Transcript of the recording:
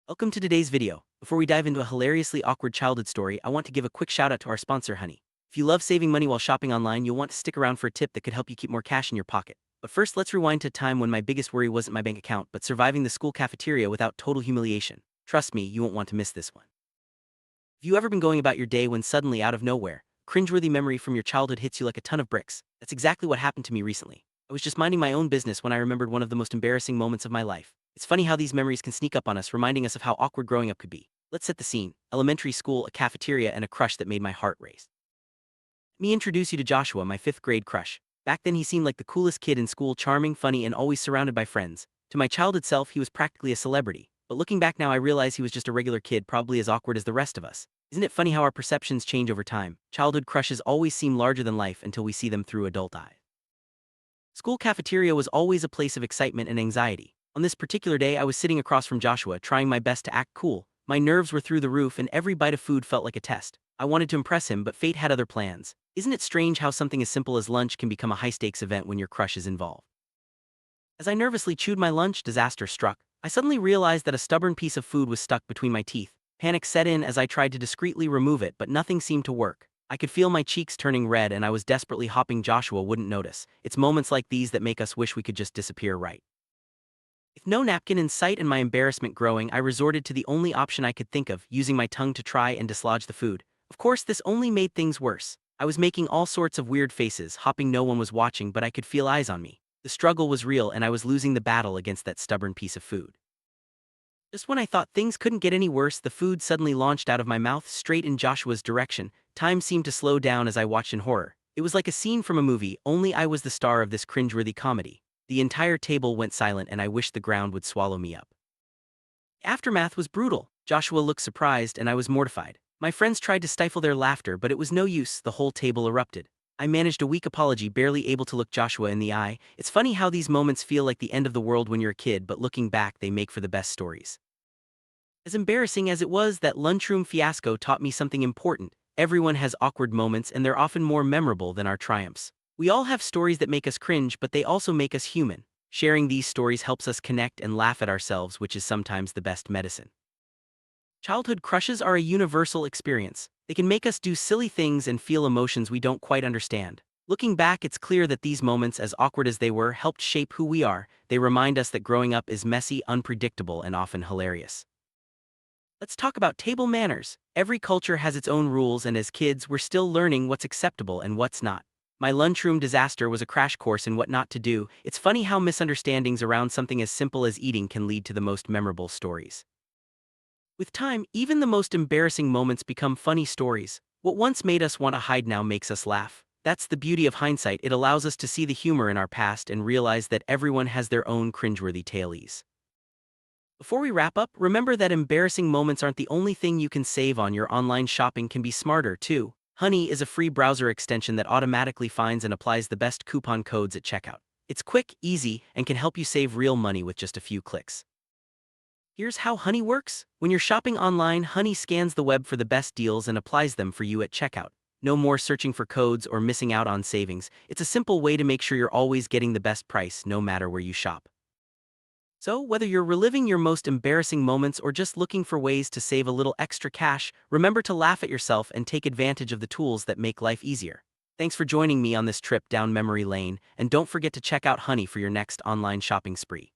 Welcome to today's video. Before we dive into a hilariously awkward childhood story, I want to give a quick shout out to our sponsor, Honey. If you love saving money while shopping online, you'll want to stick around for a tip that could help you keep more cash in your pocket. But first, let's rewind to a time when my biggest worry wasn't my bank account, but surviving the school cafeteria without total humiliation. Trust me, you won't want to miss this one. Have you ever been going about your day when suddenly, out of nowhere, a cringeworthy memory from your childhood hits you like a ton of bricks? That's exactly what happened to me recently. I was just minding my own business when I remembered one of the most embarrassing moments of my life. It's funny how these memories can sneak up on us, reminding us of how awkward growing up could be. Let's set the scene. Elementary school, a cafeteria, and a crush that made my heart race. Let me introduce you to Joshua, my 5th grade crush. Back then he seemed like the coolest kid in school, charming, funny, and always surrounded by friends. To my childhood self, he was practically a celebrity. But looking back now, I realize he was just a regular kid, probably as awkward as the rest of us. Isn't it funny how our perceptions change over time? Childhood crushes always seem larger than life until we see them through adult eyes. School cafeteria was always a place of excitement and anxiety. On this particular day, I was sitting across from Joshua, trying my best to act cool. My nerves were through the roof, and every bite of food felt like a test. I wanted to impress him, but fate had other plans. Isn't it strange how something as simple as lunch can become a high-stakes event when your crush is involved? As I nervously chewed my lunch, disaster struck. I suddenly realized that a stubborn piece of food was stuck between my teeth. Panic set in as I tried to discreetly remove it, but nothing seemed to work. I could feel my cheeks turning red, and I was desperately hoping Joshua wouldn't notice. It's moments like these that make us wish we could just disappear, right? With no napkin in sight and my embarrassment growing, I resorted to the only option I could think of, using my tongue to try and dislodge the food. Of course, this only made things worse. I was making all sorts of weird faces, hoping no one was watching, but I could feel eyes on me. The struggle was real, and I was losing the battle against that stubborn piece of food. Just when I thought things couldn't get any worse, the food suddenly launched out of my mouth straight in Joshua's direction. Time seemed to slow down as I watched in horror. It was like a scene from a movie, only I was the star of this cringeworthy comedy. The entire table went silent, and I wished the ground would swallow me up. The aftermath was brutal. Joshua looked surprised, and I was mortified. My friends tried to stifle their laughter, but it was no use. The whole table erupted. I managed a weak apology, barely able to look Joshua in the eye. It's funny how these moments feel like the end of the world when you're a kid, but looking back, they make for the best stories. As embarrassing as it was, that lunchroom fiasco taught me something important. Everyone has awkward moments, and they're often more memorable than our triumphs. We all have stories that make us cringe, but they also make us human. Sharing these stories helps us connect and laugh at ourselves, which is sometimes the best medicine. Childhood crushes are a universal experience. They can make us do silly things and feel emotions we don't quite understand. Looking back, it's clear that these moments, as awkward as they were, helped shape who we are. They remind us that growing up is messy, unpredictable, and often hilarious. Let's talk about table manners. Every culture has its own rules, and as kids, we're still learning what's acceptable and what's not. My lunchroom disaster was a crash course in what not to do. It's funny how misunderstandings around something as simple as eating can lead to the most memorable stories. With time, even the most embarrassing moments become funny stories. What once made us want to hide now makes us laugh. That's the beauty of hindsight. It allows us to see the humor in our past and realize that everyone has their own cringeworthy tales. Before we wrap up, remember that embarrassing moments aren't the only thing you can save on. Your online shopping can be smarter, too. Honey is a free browser extension that automatically finds and applies the best coupon codes at checkout. It's quick, easy, and can help you save real money with just a few clicks. Here's how Honey works. When you're shopping online, Honey scans the web for the best deals and applies them for you at checkout. No more searching for codes or missing out on savings. It's a simple way to make sure you're always getting the best price, no matter where you shop. So, whether you're reliving your most embarrassing moments or just looking for ways to save a little extra cash, remember to laugh at yourself and take advantage of the tools that make life easier. Thanks for joining me on this trip down memory lane, and don't forget to check out Honey for your next online shopping spree.